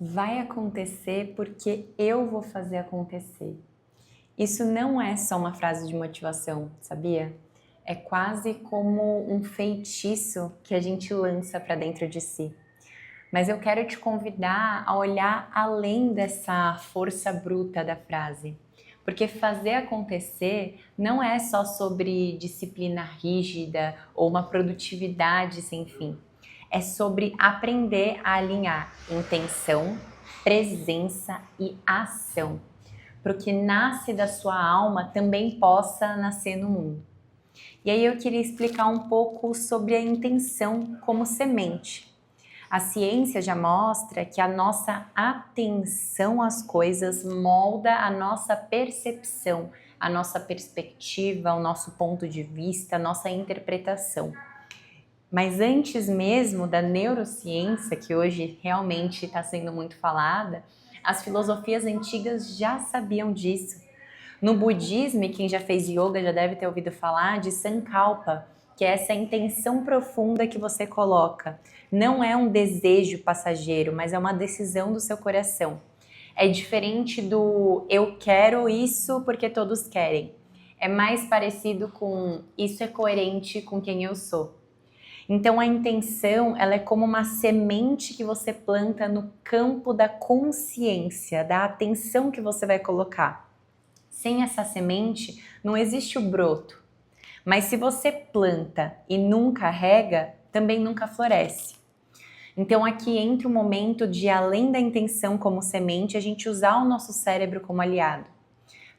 Vai acontecer porque eu vou fazer acontecer. Isso não é só uma frase de motivação, sabia? É quase como um feitiço que a gente lança para dentro de si. Mas eu quero te convidar a olhar além dessa força bruta da frase. Porque fazer acontecer não é só sobre disciplina rígida ou uma produtividade sem fim. É sobre aprender a alinhar intenção, presença e ação, para o que nasce da sua alma também possa nascer no mundo. E aí eu queria explicar um pouco sobre a intenção como semente. A ciência já mostra que a nossa atenção às coisas molda a nossa percepção, a nossa perspectiva, o nosso ponto de vista, a nossa interpretação. Mas antes mesmo da neurociência, que hoje realmente está sendo muito falada, as filosofias antigas já sabiam disso. No budismo, quem já fez yoga já deve ter ouvido falar de Sankalpa, que é essa intenção profunda que você coloca. Não é um desejo passageiro, mas é uma decisão do seu coração. É diferente do eu quero isso porque todos querem. É mais parecido com isso é coerente com quem eu sou. Então a intenção, ela é como uma semente que você planta no campo da consciência, da atenção que você vai colocar. Sem essa semente, não existe o broto. Mas se você planta e nunca rega, também nunca floresce. Então aqui entra o momento de, além da intenção como semente, a gente usar o nosso cérebro como aliado.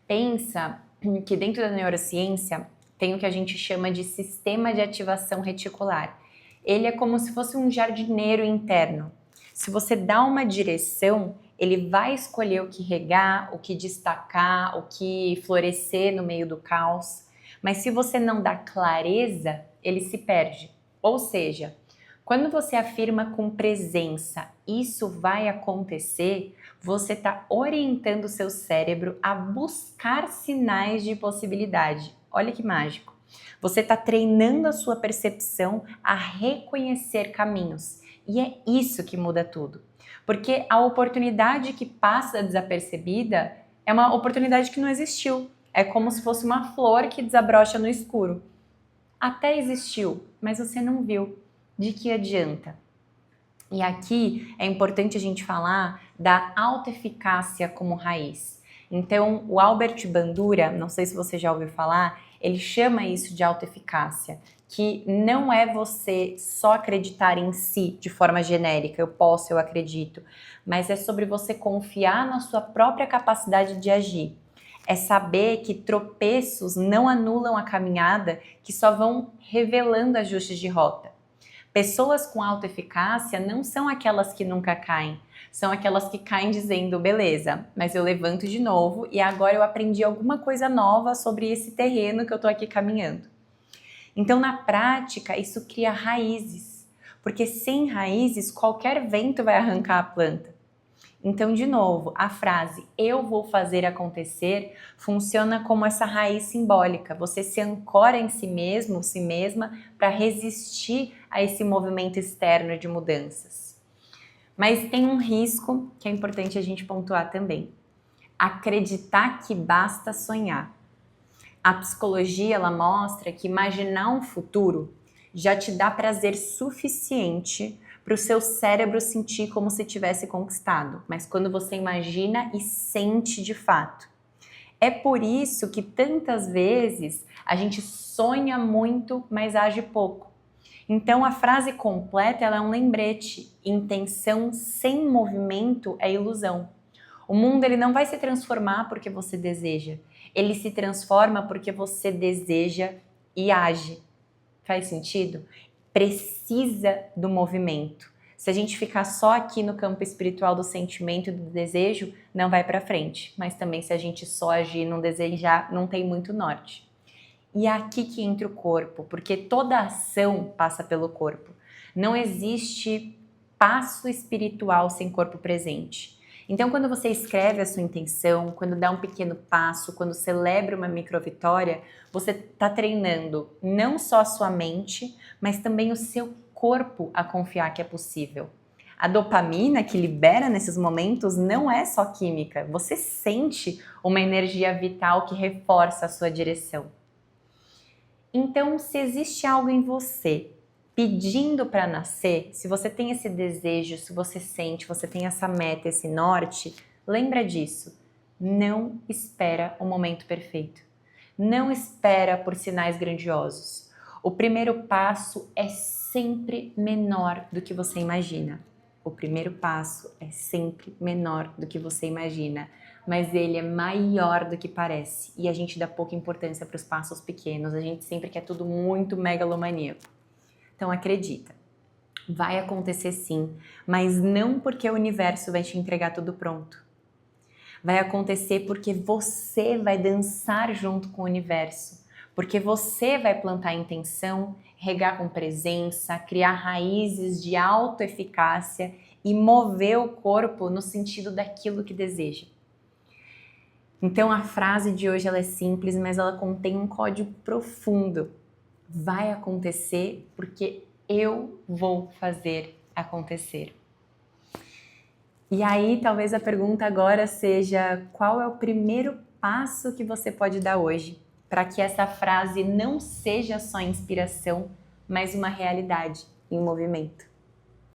Pensa que dentro da neurociência tem o que a gente chama de sistema de ativação reticular. Ele é como se fosse um jardineiro interno. Se você dá uma direção, ele vai escolher o que regar, o que destacar, o que florescer no meio do caos. Mas se você não dá clareza, ele se perde. Ou seja, quando você afirma com presença, isso vai acontecer, você está orientando o seu cérebro a buscar sinais de possibilidade. Olha que mágico. Você está treinando a sua percepção a reconhecer caminhos. E é isso que muda tudo. Porque a oportunidade que passa desapercebida é uma oportunidade que não existiu. É como se fosse uma flor que desabrocha no escuro. Até existiu, mas você não viu. De que adianta? E aqui é importante a gente falar da autoeficácia como raiz. Então, o Albert Bandura, não sei se você já ouviu falar, ele chama isso de autoeficácia, que não é você só acreditar em si de forma genérica, eu posso, eu acredito, mas é sobre você confiar na sua própria capacidade de agir. É saber que tropeços não anulam a caminhada, que só vão revelando ajustes de rota. Pessoas com autoeficácia não são aquelas que nunca caem, são aquelas que caem dizendo, beleza, mas eu levanto de novo e agora eu aprendi alguma coisa nova sobre esse terreno que eu tô aqui caminhando. Então, na prática, isso cria raízes, porque sem raízes, qualquer vento vai arrancar a planta. Então, de novo, a frase eu vou fazer acontecer funciona como essa raiz simbólica. Você se ancora em si mesmo, si mesma, para resistir a esse movimento externo de mudanças. Mas tem um risco que é importante a gente pontuar também. Acreditar que basta sonhar. A psicologia, ela mostra que imaginar um futuro já te dá prazer suficiente para o seu cérebro sentir como se tivesse conquistado, mas quando você imagina e sente de fato. É por isso que tantas vezes a gente sonha muito, mas age pouco. Então a frase completa ela é um lembrete. Intenção sem movimento é ilusão. O mundo ele não vai se transformar porque você deseja. Ele se transforma porque você deseja e age. Faz sentido? Precisa do movimento. Se a gente ficar só aqui no campo espiritual do sentimento e do desejo, não vai para frente. Mas também se a gente só agir e não desejar, não tem muito norte. E é aqui que entra o corpo, porque toda ação passa pelo corpo. Não existe passo espiritual sem corpo presente. Então, quando você escreve a sua intenção, quando dá um pequeno passo, quando celebra uma microvitória, você está treinando não só a sua mente, mas também o seu corpo a confiar que é possível. A dopamina que libera nesses momentos não é só química, você sente uma energia vital que reforça a sua direção. Então, se existe algo em você pedindo para nascer, se você tem esse desejo, se você sente, você tem essa meta, esse norte, lembra disso. Não espera o momento perfeito. Não espera por sinais grandiosos. O primeiro passo é sempre menor do que você imagina. O primeiro passo é sempre menor do que você imagina, mas ele é maior do que parece e a gente dá pouca importância para os passos pequenos, a gente sempre quer tudo muito megalomaníaco. Então acredita, vai acontecer sim, mas não porque o universo vai te entregar tudo pronto. Vai acontecer porque você vai dançar junto com o universo, porque você vai plantar a intenção, regar com presença, criar raízes de autoeficácia e mover o corpo no sentido daquilo que deseja. Então a frase de hoje ela é simples, mas ela contém um código profundo. Vai acontecer porque eu vou fazer acontecer. E aí talvez a pergunta agora seja: qual é o primeiro passo que você pode dar hoje para que essa frase não seja só inspiração, mas uma realidade em movimento?